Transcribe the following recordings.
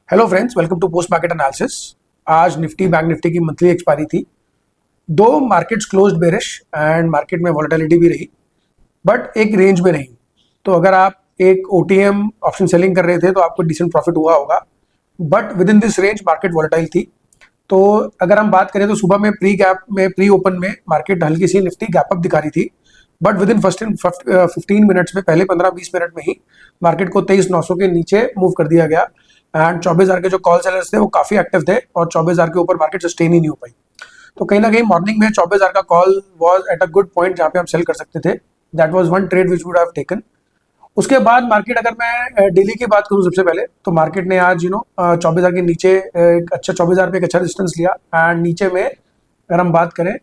Hello friends, welcome to post market analysis. आज Nifty bank Nifty की monthly expiry थी। दो markets closed bearish and market में वॉलेटिलिटी भी रही, बट एक रेंज में रही। तो अगर आप एक ओटीएम ऑप्शन सेलिंग कर रहे थे तो आपको डिसेंट प्रॉफिट हुआ होगा, but with in this range market volatile थी। तो अगर हम बात करें तो सुबह में प्री ओपन में मार्केट हल्की सी निफ्टी गैप अप दिखा रही थी, but with in first 15 minutes में, पहले 15-20 मिनट में ही मार्केट को 23,900 के नीचे मूव कर दिया गया। एंड 24,000 के जो कॉल सेलर्स थे वो काफी एक्टिव थे और 24,000 के ऊपर मार्केट सस्टेन ही नहीं हो पाई। तो कहीं ना कहीं मॉर्निंग में 24,000 का call was at a good point जहां पे हम सेल कर सकते थे। That was one trade which would have taken. उसके बाद मार्केट, अगर मैं डेली की बात करूं सबसे पहले, तो मार्केट ने आज 24,000 के नीचे एक अच्छा 24,000 पे एक अच्छा रेजिस्टेंस लिया। एंड नीचे में अगर हम बात करें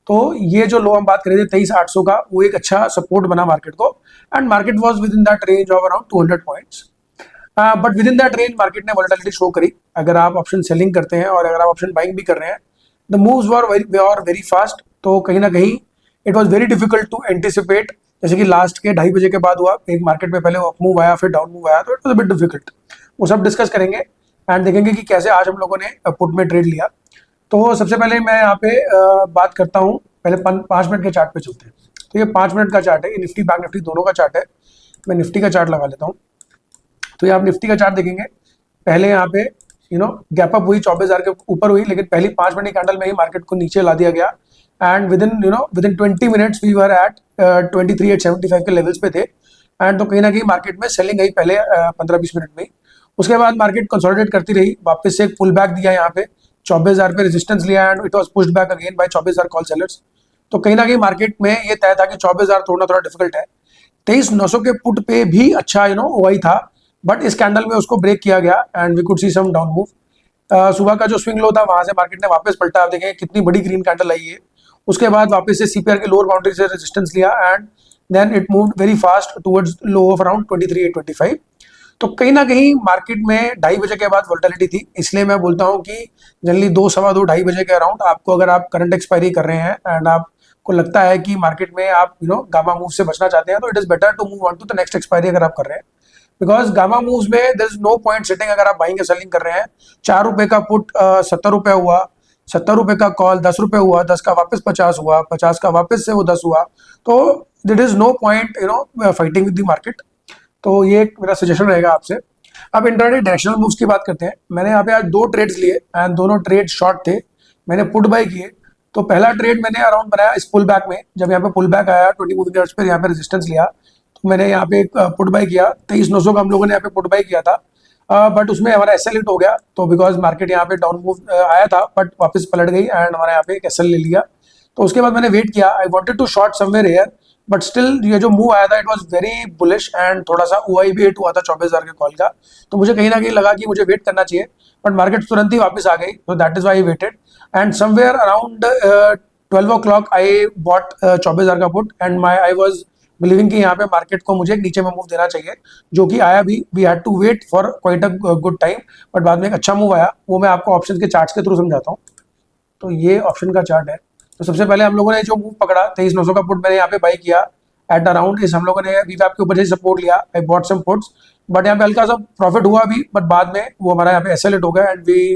तो ये जो लो हम बात कर रहे थे 23,800 का, वो एक अच्छा सपोर्ट बना मार्केट को। And market was with in that range of around 200 points. But with in that range market ने वोलेटिलिटी शो करी। अगर आप ऑप्शन सेलिंग करते हैं और अगर आप ऑप्शन बाइंग भी कर रहे हैं, the moves were very fast. तो कहीं ना कहीं it was very difficult to anticipate. जैसे कि लास्ट के 2:30 बजे के बाद हुआ, एक मार्केट में पहले अप मूव आया फिर डाउन मूव आया, तो it was a bit difficult. वो सब डिस्कस करेंगे एंड देखेंगे कि कैसे आज हम लोगों ने पुट में ट्रेड लिया। तो सबसे पहले मैं यहाँ पे बात करता हूँ, पहले 5 मिनट के चार्ट पे चलते हैं। तो ये 5 मिनट का चार्ट है, ये निफ्टी बैंक निफ्टी दोनों का चार्ट है। मैं निफ्टी का चार्ट लगा लेता हूँ। तो ये आप निफ्टी का चार्ट देखेंगे, पहले यहाँ पे गैप अप हुई, 24,000 के ऊपर हुई, लेकिन पहली 5 मिनट की कैंडल में ही मार्केट को नीचे ला दिया गया। And within 20 minutes we were at 23,875 के लेवल्स पे थे। एंड तो कहीं ना कहीं मार्केट में सेलिंग आई पहले 15-20 मिनट में ही। उसके बाद मार्केट कंसोलिडेट करती रही, वापस से एक पुल बैक दिया यहाँ पे 24,000 पे रेजिस्टेंस लिया and it was pushed back again by 24,000 call sellers. तो कहीं ना कहीं मार्केट में ये तय था कि 24,000 तोड़ना थोड़ा डिफिकल्ट है। 23,900 के पुट पे भी अच्छा ओआई था, बट इस कैंडल में उसको ब्रेक किया गया and we could see some down move. सुबह का जो स्विंग लो था वहां से मार्केट ने वापस पलटा। आप देखें कितनी बड़ी ग्रीन कैंडल आई है। उसके बाद वापस से सीपीआर के लोअर बाउंड्री से रेजिस्टेंस लिया and then it moved very fast towards low of around 23,825। तो कहीं ना कहीं मार्केट में 2:30 बजे के बाद वोलेटिलिटी थी। इसलिए मैं बोलता हूं कि जनरली 2, सवा 2, 2:30 बजे के अराउंड आपको, अगर आप करंट एक्सपायरी कर रहे हैं एंड आपको लगता है कि मार्केट में आप गामा मूव से बचना चाहते हैं, तो it is better to move on to the next expiry अगर आप कर रहे हैं। बिकॉज गामा मूव्स में there is no point sitting. अगर आप बाइंग या सेलिंग कर रहे हैं, 4 रुपए का पुट 70 रुपए हुआ, 70 रुपए का कॉल 10 रुपए हुआ, 10 का वापस 50 हुआ, 50 का वापस से वो 10 हुआ, तो there is no point fighting with the market. तो ये एक मेरा सजेशन रहेगा आपसे। अब इंट्राडे डायरेक्शनल मूव्स की बात करते हैं। मैंने यहाँ पे आज 2 ट्रेड्स लिए एंड दोनों ट्रेड शॉर्ट थे। मैंने पुट बाय किए। तो पहला ट्रेड मैंने अराउंड बनाया इस पुल बैक में, जब यहाँ पे पुल बैक आया 20 मूविंग एवरेज पर, यहाँ पे रेजिस्टेंस लिया, तो मैंने यहाँ पे पुट बाय किया। 23,900 का हम लोगों ने यहाँ पे पुट बाय किया था, बट उसमें हमारा एसएल हिट हो गया। तो बिकॉज मार्केट यहाँ पे डाउन मूव आया था बट वापस पलट गई एंड हमारा यहाँ पे एक एसएल ले लिया। तो उसके बाद मैंने वेट किया। I wanted to short somewhere here, but still ये जो मूव आया था it was very bullish and थोड़ा सा ओआई भी हिट हुआ था 24,000 के कॉल का। तो मुझे कहीं ना कहीं लगा कि मुझे वेट करना चाहिए, बट मार्केट तुरंत ही वापस आ गई। तो that is why I waited and somewhere around 12 o'clock I bought 24,000 का put and I was believing कि यहाँ पे मार्केट को मुझे नीचे में मूव देना चाहिए, जो कि आया भी। We had to wait for quite a good time, but बाद में एक अच्छा मूव आया। वो मैं आपको ऑप्शन के चार्ट्स के थ्रू समझाता हूँ। तो ये ऑप्शन का चार्ट है। तो सबसे पहले हम लोगों ने जो मूव पकड़ा 23,900 का पुट मैंने यहाँ पे बाई किया एट अराउंड इस, हम लोगों ने वीवैप के ऊपर से सपोर्ट लिया। I bought some puts, but यहाँ पे हल्का सा प्रॉफिट हुआ भी, बट बाद में वो हमारा यहाँ पे एसएल हिट हो गया and we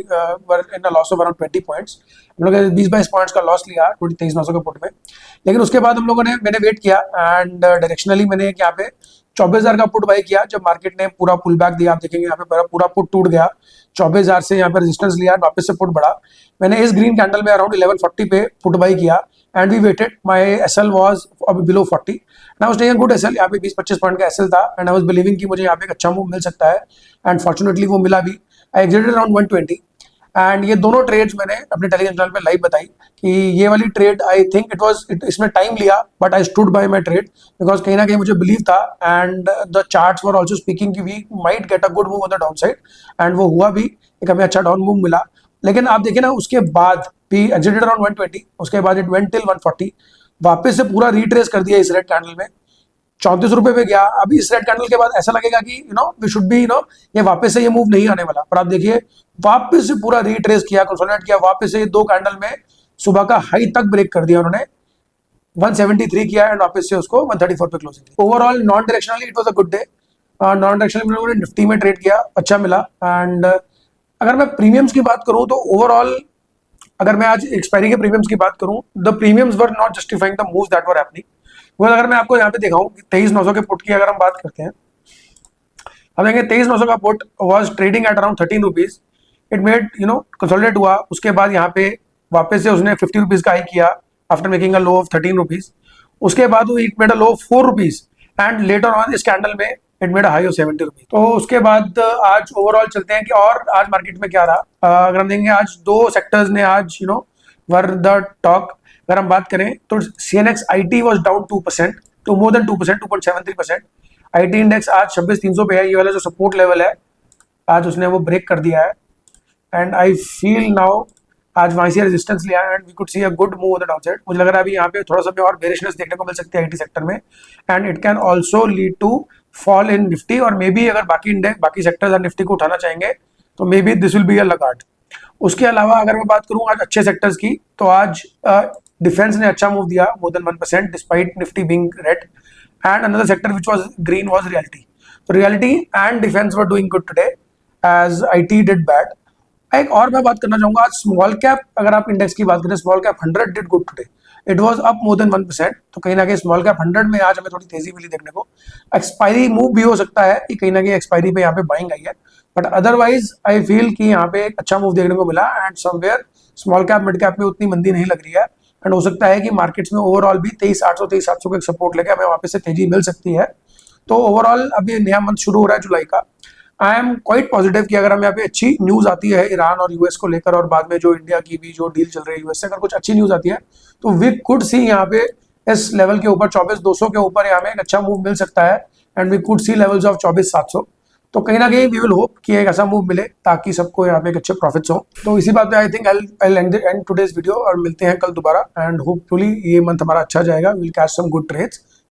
were in a loss of around 20 points. हम लोगों ने 20-22 पॉइंट्स का लॉस लिया 23,900 के पुट में। लेकिन उसके बाद हम लोगों ने, मैंने वेट किया एंड डायरेक्शनली मैंने यहाँ पे 24,000 का पुट बाई किया। जब मार्केट ने पूरा पुल बैक दिया, आप देखेंगे यहाँ पे पूरा पुट टूट गया। 24,000 से यहाँ पे रेजिस्टेंस लिया, वापस से पुट बढ़ा। मैंने इस ग्रीन कैंडल में अराउंड 1140 पे पुट बाई किया and we waited. My SL was below 40 and I was taking good SL. यहाँ पे 20-25 पॉइंट का एसएल था एंड आई वाज बिलीविंग कि मुझे यहाँ पे एक अच्छा मूव मिल सकता है एंड फॉर्चुनेटली वो मिला भी। आई एग्जिटेड अराउंड 120 एंड ये दोनों ट्रेड्स मैंने अपने टेलीग्राम चैनल पे लाइव बताई कि ये वाली trade I think it was, इसमें टाइम लिया but I stood by my trade because कहीं ना कहीं मुझे बिलीव था and the charts were also speaking कि we might get a good move on the down side and वो हुआ भी। एक हमें अच्छा डाउन मूव मिला। लेकिन आप देखिए ना, उसके बाद भी एग्जिटेड अराउंड 120, उसके बाद इट वेंट टिल 140, वापस से पूरा रिट्रेस कर दिया इस रेड कैंडल में, 34 रुपए पे गया। अभी इस रेड कैंडल के बाद ऐसा लगेगा कि वी शुड बी ये वापस से ये मूव नहीं आने वाला, पर आप देखिए वापस से पूरा रिट्रेस किया, कंसोलिडेट किया, वापस से 2 कैंडल में सुबह का हाई तक ब्रेक कर दिया उन्होंने, 173 किया एंड वापस से उसको 134 पे closing. Overall non directionally it was a good day. Non directionally हम लोगों ने निफ्टी में ट्रेड किया, अच्छा मिला एंड अगर मैं प्रीमियम्स की बात करूं तो ओवरऑल अगर मैं आज एक्सपायरी के प्रीमियम्स की बात करूं, the premiums were not justifying the moves that were happening. वो अगर मैं आपको यहाँ पे दिखाऊं 23,900 के पुट की अगर हम बात करते हैं, हम देखेंगे 23,900 का put was trading at around 13 rupees. It made consolidate हुआ, उसके बाद यहाँ पे वापस से उसने 50 रुपीज का हाई किया after making a low of 13 rupees. उसके बाद वो it made a low of 4 rupees and later on इस कैंडल में it made a high of 70 rupees. तो उसके बाद आज ओवरऑल चलते हैं कि और आज मार्केट में क्या रहा। अगर हम देखेंगे आज दो सेक्टर्स ने आज वर द टॉक। अगर हम बात करें तो CNX IT was down 2% to more than 2%, 2.73%। IT index आज 26,300 पे है, ये वाला जो सपोर्ट लेवल है आज उसने वो ब्रेक कर दिया है। एंड आई फील नाउ आज वहीं से रेजिस्टेंस लिया and we could see a good move on the downside. मुझे लग रहा है अभी यहाँ पे थोड़ा सा और बेरिशनेस देखने को मिल सकती है IT सेक्टर में, and it can also lead to fall in Nifty. और मे बी अगर बाकी इंडेक्स बाकी सेक्टर्स निफ्टी को उठाना चाहेंगे तो may be this will be a Lagarde. उसके अलावा अगर मैं बात करूं आज अच्छे सेक्टर्स की, तो आज डिफेंस ने अच्छा मूव दिया more than 1% despite Nifty being red. And another sector which was green was realty. तो realty and defence were doing good today as IT did bad. एक और मैं बात करना चाहूंगा, आज स्मॉल कैप अगर आप इंडेक्स की बात करें, small cap 100 did good today. It was up more than 1%। तो कहीं ना कहीं स्मॉल कैप 100 में आज हमें थोड़ी तेजी मिली देखने को। एक्सपायरी मूव भी हो सकता है कि कहीं ना कहीं एक्सपायरी पे यहाँ पे बाइंग आई है, बट अदरवाइज आई फील कि यहाँ पे एक अच्छा मूव देखने को मिला। And somewhere small cap mid cap में उतनी मंदी नहीं लग रही है, एंड हो सकता है कि मार्केट्स में ओवरऑल भी 23,800 का एक सपोर्ट लेके हमें वापस से तेजी मिल सकती है। तो ओवरऑल अभी नया मंथ शुरू हो रहा है जुलाई का। आई एम क्वाइट पॉजिटिव कि अगर हमें यहाँ पे अच्छी न्यूज आती है ईरान और US को लेकर, और बाद में जो इंडिया की भी जो डील चल रही है US से, अगर कुछ अच्छी न्यूज आती है तो वी कुड सी यहाँ पे इस लेवल के ऊपर 24,200 के ऊपर हमें एक अच्छा मूव मिल सकता है। And we could see levels of 24,700। तो कहीं ना कहीं वी विल होप कि एक ऐसा मूव मिले ताकि सबको यहाँ पे एक अच्छे प्रॉफिट्स हो। तो इसी बात पे I think I and today's video, और मिलते हैं कल दोबारा। एंड होपफुली ये मंथ हमारा अच्छा जाएगा, will catch some good trades.